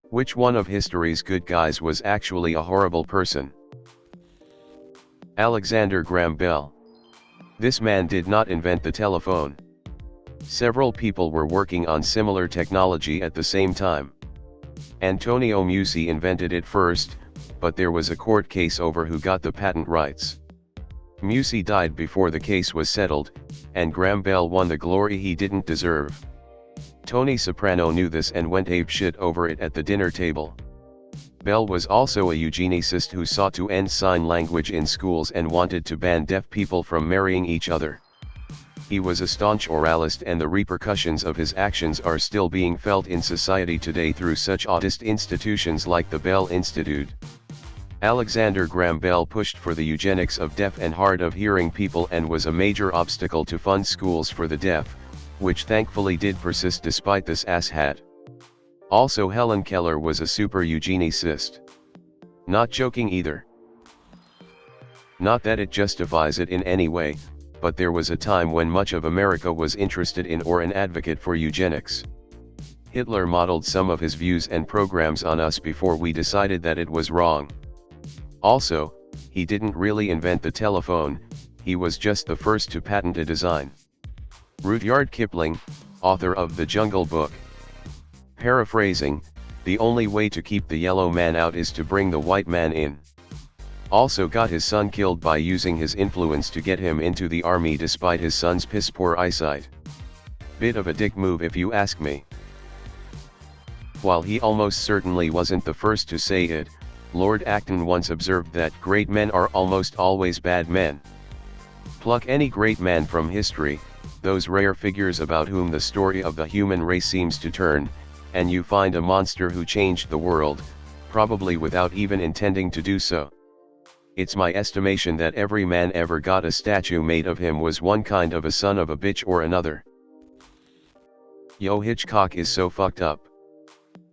Which one of history's good guys was actually a horrible person? Alexander Graham Bell. This man did not invent the telephone. Several people were working on similar technology at the same time. Antonio Meucci invented it first, but there was a court case over who got the patent rights. Meucci died before the case was settled, and Graham Bell won the glory he didn't deserve. Tony Soprano knew this and went apeshit over it at the dinner table. Bell was also a eugenicist who sought to end sign language in schools and wanted to ban deaf people from marrying each other. He was a staunch oralist, and the repercussions of his actions are still being felt in society today through such autist institutions like the Bell Institute. Alexander Graham Bell pushed for the eugenics of deaf and hard of hearing people and was a major obstacle to fund schools for the deaf, which thankfully did persist despite this asshat. Also, Helen Keller was a super eugenicist. Not joking either. Not that it justifies it in any way, but there was a time when much of America was interested in or an advocate for eugenics. Hitler modeled some of his views and programs on us before we decided that it was wrong. Also, he didn't really invent the telephone, he was just the first to patent a design. Rudyard Kipling, author of The Jungle Book. Paraphrasing, the only way to keep the yellow man out is to bring the white man in. Also got his son killed by using his influence to get him into the army despite his son's piss-poor eyesight. Bit of a dick move if you ask me. While he almost certainly wasn't the first to say it, Lord Acton once observed that great men are almost always bad men. Pluck any great man from history, those rare figures about whom the story of the human race seems to turn, and you find a monster who changed the world, probably without even intending to do so. It's my estimation that every man ever got a statue made of him was one kind of a son of a bitch or another. Yo, Hitchcock is so fucked up.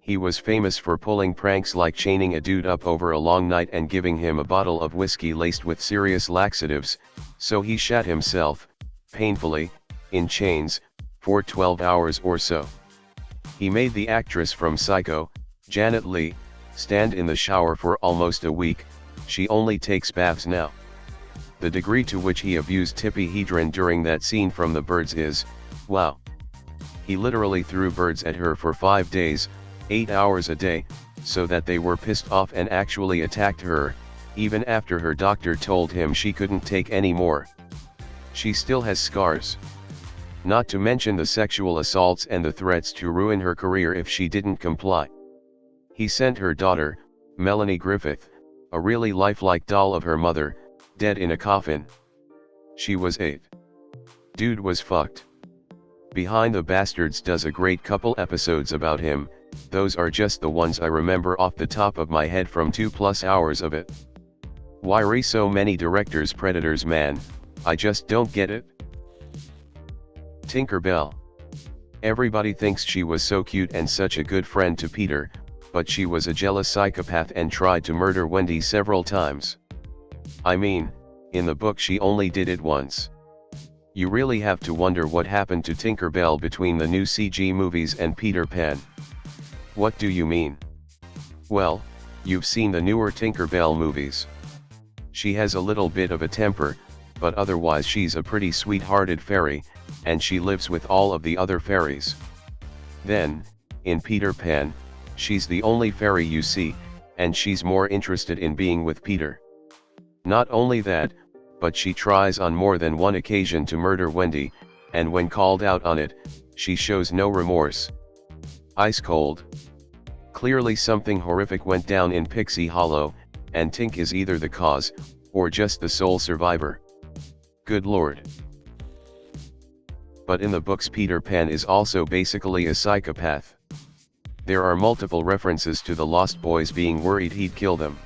He was famous for pulling pranks like chaining a dude up over a long night and giving him a bottle of whiskey laced with serious laxatives, so he shat himself, painfully, in chains, for 12 hours or so. He made the actress from Psycho, Janet Leigh, stand in the shower for almost a week. She only takes baths now. The degree to which he abused Tippi Hedren during that scene from The Birds is, wow. He literally threw birds at her for 5 days, 8 hours a day, so that they were pissed off and actually attacked her, even after her doctor told him she couldn't take any more. She still has scars. Not to mention the sexual assaults and the threats to ruin her career if she didn't comply. He sent her daughter, Melanie Griffith, a really lifelike doll of her mother, dead in a coffin. She was 8. Dude was fucked. Behind the Bastards does a great couple episodes about him, those are just the ones I remember off the top of my head from 2+ hours of it. Why so many directors predators, man, I just don't get it. Tinker Bell. Everybody thinks she was so cute and such a good friend to Peter, but she was a jealous psychopath and tried to murder Wendy several times. I mean, in the book she only did it once. You really have to wonder what happened to Tinker Bell between the new CG movies and Peter Pan. What do you mean? Well, you've seen the newer Tinker Bell movies. She has a little bit of a temper, but otherwise she's a pretty sweet-hearted fairy, and she lives with all of the other fairies. Then, in Peter Pan, she's the only fairy you see, and she's more interested in being with Peter. Not only that, but she tries on more than one occasion to murder Wendy, and when called out on it, she shows no remorse. Ice cold. Clearly something horrific went down in Pixie Hollow, and Tink is either the cause, or just the sole survivor. Good lord. But in the books Peter Pan is also basically a psychopath. There are multiple references to the Lost Boys being worried he'd kill them.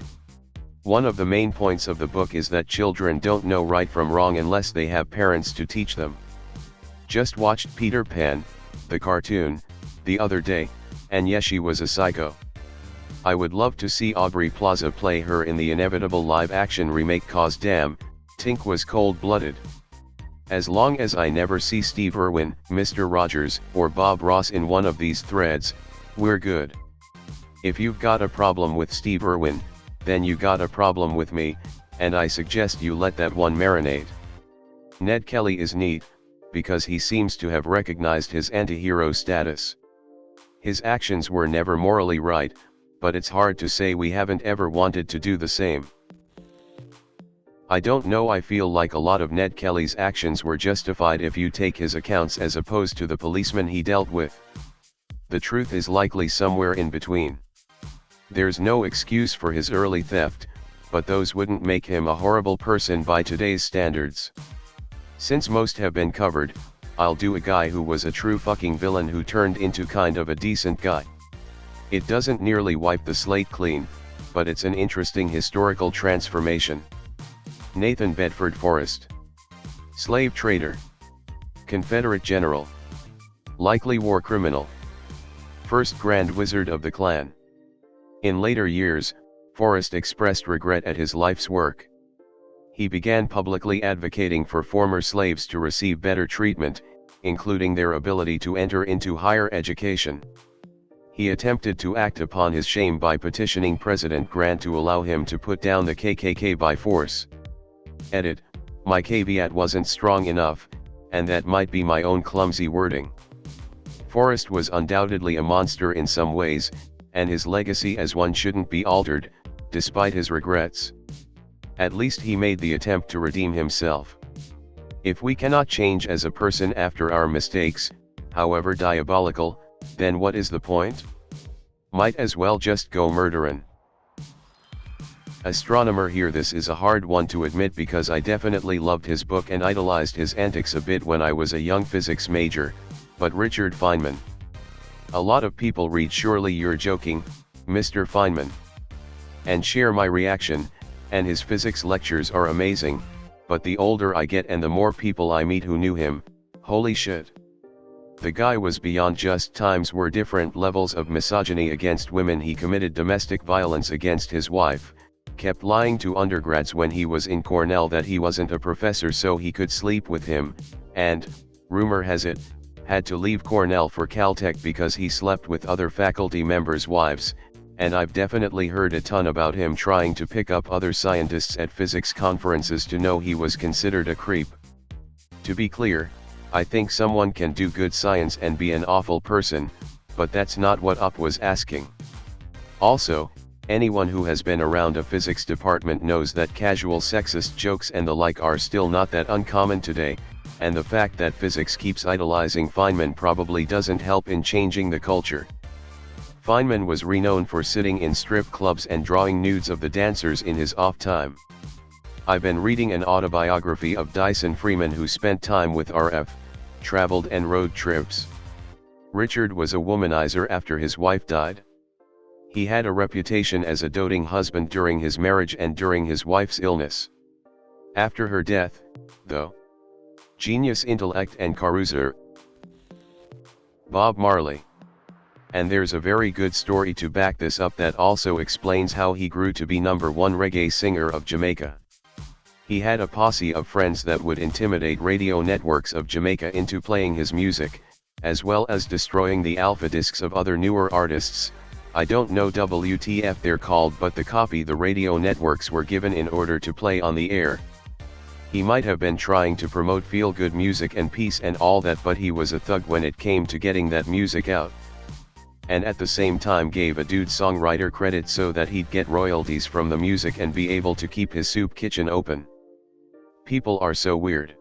One of the main points of the book is that children don't know right from wrong unless they have parents to teach them. Just watched Peter Pan, the cartoon, the other day, and yes, she was a psycho. I would love to see Aubrey Plaza play her in the inevitable live-action remake cause damn, Tink was cold-blooded. As long as I never see Steve Irwin, Mr. Rogers, or Bob Ross in one of these threads, We're good. If you've got a problem with Steve Irwin, then you got a problem with me, and I suggest you let that one marinate. Ned Kelly is neat, because he seems to have recognized his anti-hero status. His actions were never morally right, but it's hard to say we haven't ever wanted to do the same. I don't know, I feel like a lot of Ned Kelly's actions were justified if you take his accounts as opposed to the policemen he dealt with. The truth is likely somewhere in between. There's no excuse for his early theft, but those wouldn't make him a horrible person by today's standards. Since most have been covered, I'll do a guy who was a true fucking villain who turned into kind of a decent guy. It doesn't nearly wipe the slate clean, but it's an interesting historical transformation. Nathan Bedford Forrest. Slave trader. Confederate general. Likely war criminal. First Grand Wizard of the Klan. In later years, Forrest expressed regret at his life's work. He began publicly advocating for former slaves to receive better treatment, including their ability to enter into higher education. He attempted to act upon his shame by petitioning President Grant to allow him to put down the KKK by force. Edit, my caveat wasn't strong enough, and that might be my own clumsy wording. Forrest was undoubtedly a monster in some ways, and his legacy as one shouldn't be altered, despite his regrets. At least he made the attempt to redeem himself. If we cannot change as a person after our mistakes, however diabolical, then what is the point? Might as well just go murderin'. Astronomer here. This is a hard one to admit because I definitely loved his book and idolized his antics a bit when I was a young physics major, but Richard Feynman. A lot of people read "Surely You're Joking, Mr. Feynman," and share my reaction, and his physics lectures are amazing, but the older I get and the more people I meet who knew him, holy shit. The guy was beyond just. Times were different. Levels of misogyny against women. He committed domestic violence against his wife, kept lying to undergrads when he was in Cornell that he wasn't a professor so he could sleep with him, and, rumor has it, had to leave Cornell for Caltech because he slept with other faculty members' wives, and I've definitely heard a ton about him trying to pick up other scientists at physics conferences to know he was considered a creep. To be clear, I think someone can do good science and be an awful person, but that's not what UP was asking. Also, anyone who has been around a physics department knows that casual sexist jokes and the like are still not that uncommon today, and the fact that physics keeps idolizing Feynman probably doesn't help in changing the culture. Feynman was renowned for sitting in strip clubs and drawing nudes of the dancers in his off time. I've been reading an autobiography of Dyson Freeman who spent time with RF, traveled and rode trips. Richard was a womanizer after his wife died. He had a reputation as a doting husband during his marriage and during his wife's illness. After her death, though. Genius, intellect and carouser. Bob Marley. And there's a very good story to back this up that also explains how he grew to be #1 reggae singer of Jamaica. He had a posse of friends that would intimidate radio networks of Jamaica into playing his music, as well as destroying the alpha discs of other newer artists. I don't know WTF they're called, but the copy the radio networks were given in order to play on the air. He might have been trying to promote feel-good music and peace and all that, but he was a thug when it came to getting that music out. And at the same time gave a dude songwriter credit so that he'd get royalties from the music and be able to keep his soup kitchen open. People are so weird.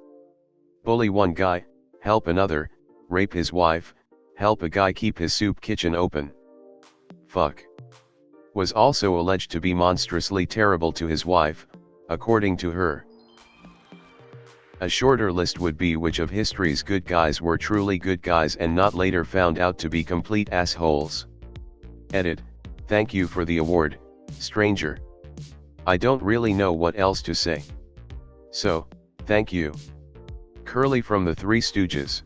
Bully one guy, help another, rape his wife, help a guy keep his soup kitchen open. Fuck. Was also alleged to be monstrously terrible to his wife, according to her. A shorter list would be which of history's good guys were truly good guys and not later found out to be complete assholes. Edit, thank you for the award, stranger. I don't really know what else to say. So, thank you. Curly from the Three Stooges.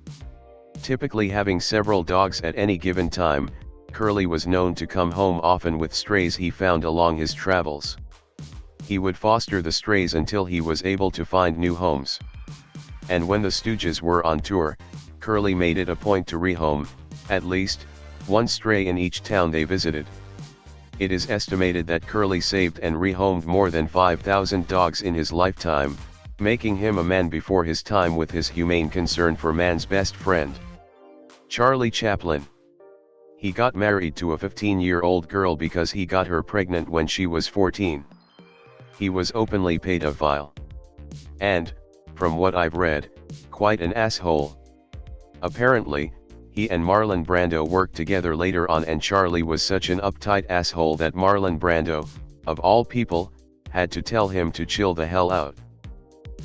Typically having several dogs at any given time, Curly was known to come home often with strays he found along his travels. He would foster the strays until he was able to find new homes. And when the Stooges were on tour, Curly made it a point to rehome, at least, one stray in each town they visited. It is estimated that Curly saved and rehomed more than 5,000 dogs in his lifetime, making him a man before his time with his humane concern for man's best friend. Charlie Chaplin. He got married to a 15-year-old girl because he got her pregnant when she was 14. He was openly pedophile. And, from what I've read, quite an asshole. Apparently, he and Marlon Brando worked together later on, and Charlie was such an uptight asshole that Marlon Brando, of all people, had to tell him to chill the hell out.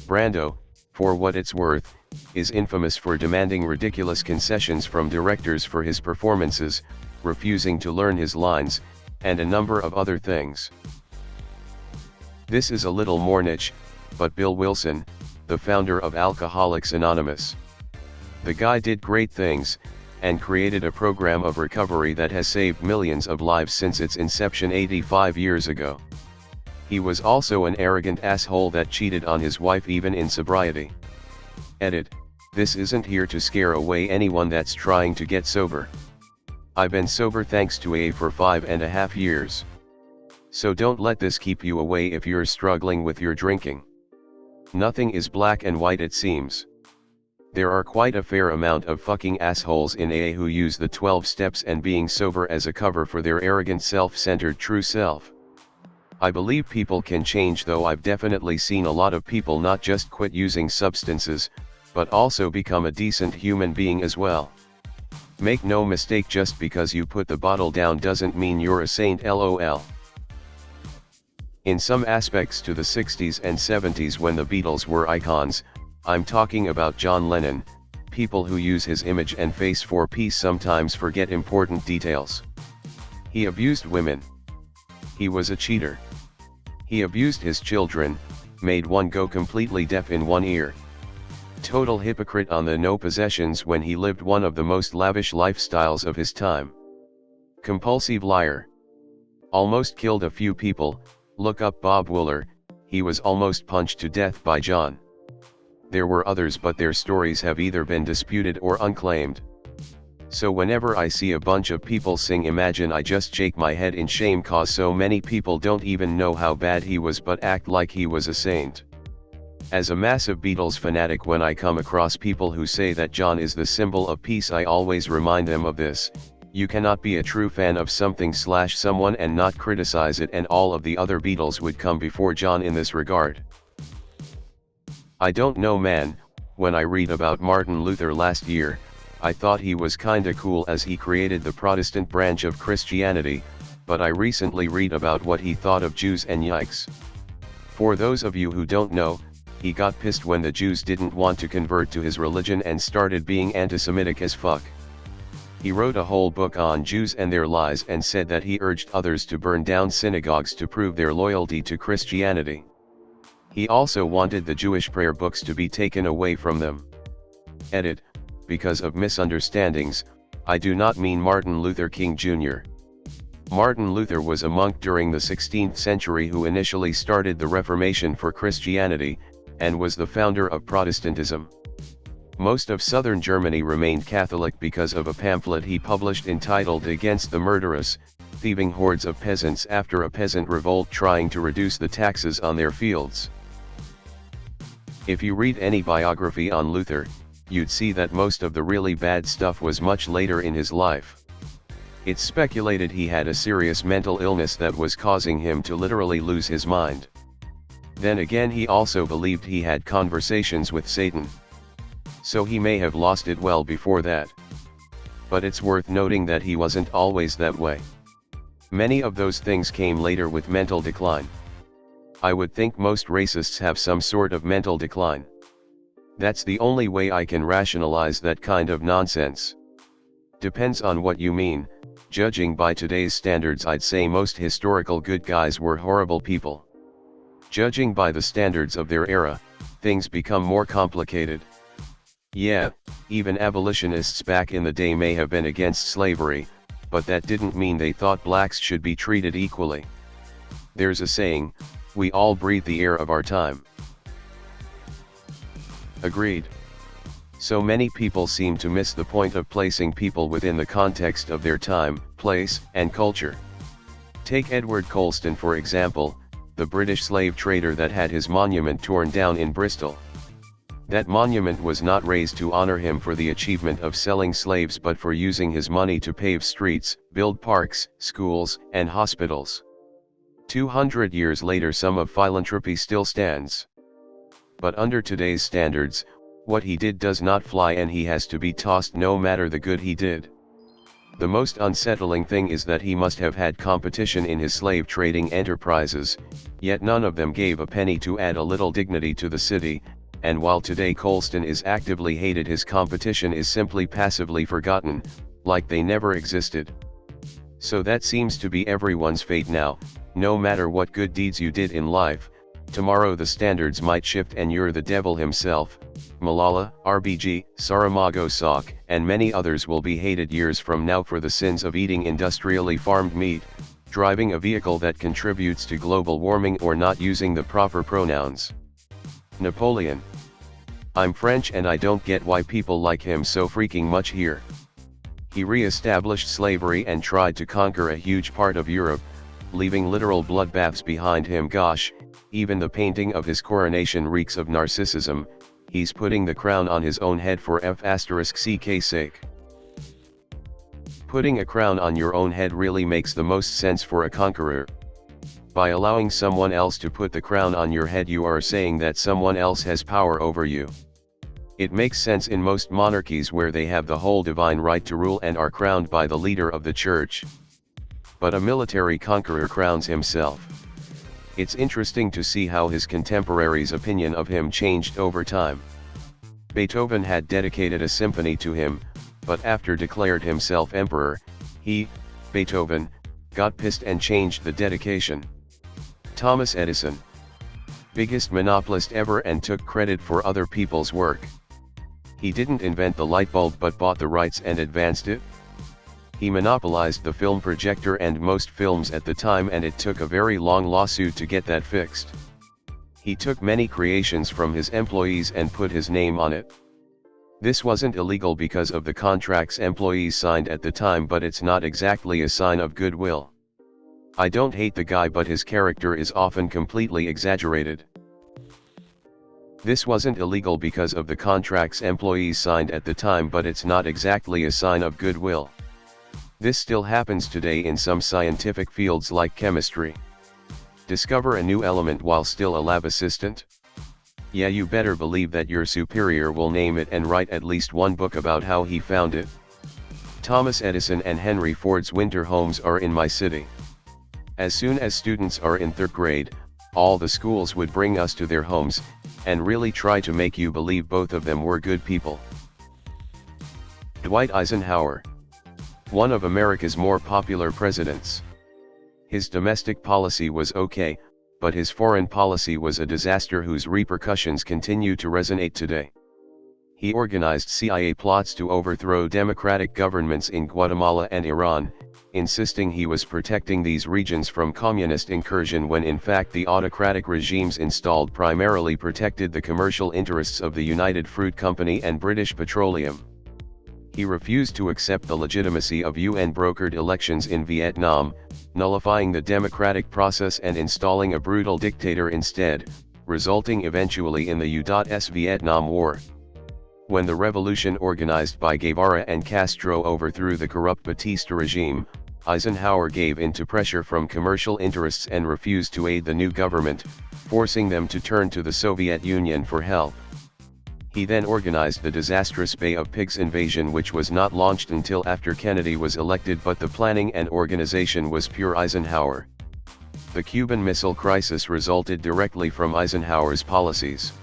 Brando, for what it's worth, is infamous for demanding ridiculous concessions from directors for his performances, refusing to learn his lines, and a number of other things. This is a little more niche, but Bill Wilson, the founder of Alcoholics Anonymous. The guy did great things, and created a program of recovery that has saved millions of lives since its inception 85 years ago. He was also an arrogant asshole that cheated on his wife even in sobriety. Edit, this isn't here to scare away anyone that's trying to get sober. I've been sober thanks to AA for 5.5 years. So don't let this keep you away if you're struggling with your drinking. Nothing is black and white, it seems. There are quite a fair amount of fucking assholes in AA who use the 12 steps and being sober as a cover for their arrogant self-centered true self. I believe people can change, though I've definitely seen a lot of people not just quit using substances, but also become a decent human being as well. Make no mistake, just because you put the bottle down doesn't mean you're a saint, lol. In some aspects to the 60s and 70s when the Beatles were icons, I'm talking about John Lennon, people who use his image and face for peace sometimes forget important details. He abused women. He was a cheater. He abused his children, made one go completely deaf in one ear. Total hypocrite on the no possessions when he lived one of the most lavish lifestyles of his time. Compulsive liar. Almost killed a few people, look up Bob Wooler, he was almost punched to death by John. There were others, but their stories have either been disputed or unclaimed. So whenever I see a bunch of people sing Imagine, I just shake my head in shame, cause so many people don't even know how bad he was but act like he was a saint. As a massive Beatles fanatic, when I come across people who say that John is the symbol of peace, I always remind them of this: you cannot be a true fan of something/someone and not criticize it, and all of the other Beatles would come before John in this regard. I don't know, man, when I read about Martin Luther last year, I thought he was kinda cool as he created the Protestant branch of Christianity, but I recently read about what he thought of Jews, and yikes. For those of you who don't know, he got pissed when the Jews didn't want to convert to his religion and started being anti-Semitic as fuck. He wrote a whole book on Jews and their lies and said that he urged others to burn down synagogues to prove their loyalty to Christianity. He also wanted the Jewish prayer books to be taken away from them. Edit, because of misunderstandings, I do not mean Martin Luther King Jr. Martin Luther was a monk during the 16th century who initially started the Reformation for Christianity, and was the founder of Protestantism. Most of southern Germany remained Catholic because of a pamphlet he published entitled Against the Murderous, Thieving Hordes of Peasants after a peasant revolt trying to reduce the taxes on their fields. If you read any biography on Luther, you'd see that most of the really bad stuff was much later in his life. It's speculated he had a serious mental illness that was causing him to literally lose his mind. Then again, he also believed he had conversations with Satan. So he may have lost it well before that. But it's worth noting that he wasn't always that way. Many of those things came later with mental decline. I would think most racists have some sort of mental decline. That's the only way I can rationalize that kind of nonsense. Depends on what you mean. Judging by today's standards, I'd say most historical good guys were horrible people. Judging by the standards of their era, things become more complicated. Yeah, even abolitionists back in the day may have been against slavery, but that didn't mean they thought blacks should be treated equally. There's a saying, we all breathe the air of our time. Agreed. So many people seem to miss the point of placing people within the context of their time, place, and culture. Take Edward Colston for example, the British slave trader that had his monument torn down in Bristol. That monument was not raised to honor him for the achievement of selling slaves but for using his money to pave streets, build parks, schools, and hospitals. 200 years later some of philanthropy still stands. But under today's standards, what he did does not fly and he has to be tossed no matter the good he did. The most unsettling thing is that he must have had competition in his slave trading enterprises, yet none of them gave a penny to add a little dignity to the city, and while today Colston is actively hated his competition is simply passively forgotten, like they never existed. So that seems to be everyone's fate now, no matter what good deeds you did in life, tomorrow the standards might shift and you're the devil himself. Malala, RBG, Saramago Sock, and many others will be hated years from now for the sins of eating industrially farmed meat, driving a vehicle that contributes to global warming or not using the proper pronouns. Napoleon. I'm French and I don't get why people like him so freaking much here. He re-established slavery and tried to conquer a huge part of Europe, leaving literal bloodbaths behind him. Gosh, even the painting of his coronation reeks of narcissism. He's putting the crown on his own head for f***ck sake. Putting a crown on your own head really makes the most sense for a conqueror. By allowing someone else to put the crown on your head you are saying that someone else has power over you. It makes sense in most monarchies where they have the whole divine right to rule and are crowned by the leader of the church. But a military conqueror crowns himself. It's interesting to see how his contemporaries' opinion of him changed over time. Beethoven had dedicated a symphony to him, but after declared himself emperor, he, Beethoven, got pissed and changed the dedication. Thomas Edison. Biggest monopolist ever and took credit for other people's work. He didn't invent the light bulb but bought the rights and advanced it. He monopolized the film projector and most films at the time and it took a very long lawsuit to get that fixed. He took many creations from his employees and put his name on it. This wasn't illegal because of the contracts employees signed at the time, but it's not exactly a sign of goodwill. I don't hate the guy, but his character is often completely exaggerated. This wasn't illegal because of the contracts employees signed at the time, but it's not exactly a sign of goodwill. This still happens today in some scientific fields like chemistry. Discover a new element while still a lab assistant? Yeah, you better believe that your superior will name it and write at least one book about how he found it. Thomas Edison and Henry Ford's winter homes are in my city. As soon as students are in 3rd grade, all the schools would bring us to their homes, and really try to make you believe both of them were good people. Dwight Eisenhower. One of America's more popular presidents. His domestic policy was okay, but his foreign policy was a disaster whose repercussions continue to resonate today. He organized CIA plots to overthrow democratic governments in Guatemala and Iran, insisting he was protecting these regions from communist incursion when in fact the autocratic regimes installed primarily protected the commercial interests of the United Fruit Company and British Petroleum. He refused to accept the legitimacy of UN-brokered elections in Vietnam, nullifying the democratic process and installing a brutal dictator instead, resulting eventually in the U.S. Vietnam War. When the revolution organized by Guevara and Castro overthrew the corrupt Batista regime, Eisenhower gave in to pressure from commercial interests and refused to aid the new government, forcing them to turn to the Soviet Union for help. He then organized the disastrous Bay of Pigs invasion, which was not launched until after Kennedy was elected, but the planning and organization was pure Eisenhower. The Cuban Missile Crisis resulted directly from Eisenhower's policies.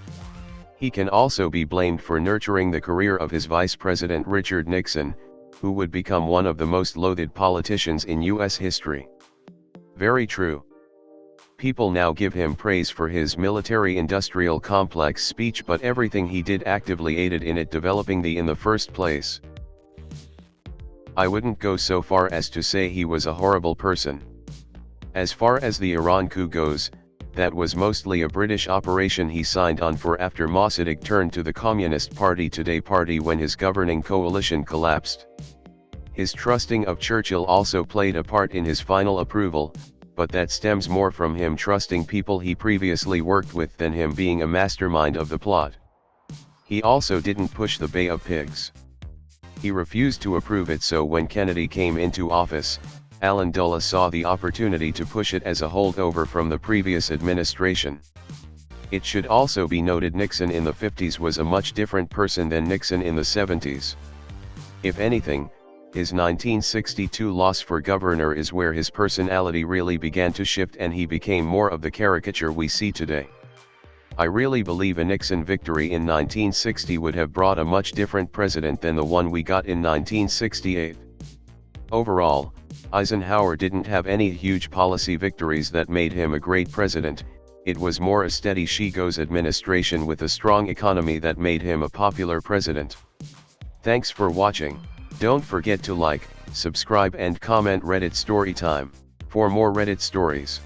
He can also be blamed for nurturing the career of his vice president Richard Nixon, who would become one of the most loathed politicians in U.S. history. Very true. People now give him praise for his military-industrial complex speech, but everything he did actively aided in it developing in the first place. I wouldn't go so far as to say he was a horrible person. As far as the Iran coup goes, that was mostly a British operation he signed on for after Mossadegh turned to the Communist Party Today party when his governing coalition collapsed. His trusting of Churchill also played a part in his final approval, but that stems more from him trusting people he previously worked with than him being a mastermind of the plot. He also didn't push the Bay of Pigs. He refused to approve it, so when Kennedy came into office, Alan Dulles saw the opportunity to push it as a holdover from the previous administration. It should also be noted Nixon in the 50s was a much different person than Nixon in the 70s. If anything, his 1962 loss for governor is where his personality really began to shift and he became more of the caricature we see today. I really believe a Nixon victory in 1960 would have brought a much different president than the one we got in 1968. Overall, Eisenhower didn't have any huge policy victories that made him a great president. It was more a steady she-goes administration with a strong economy that made him a popular president. Thanks for watching. Don't forget to like, subscribe and comment Reddit Story Time for more Reddit stories.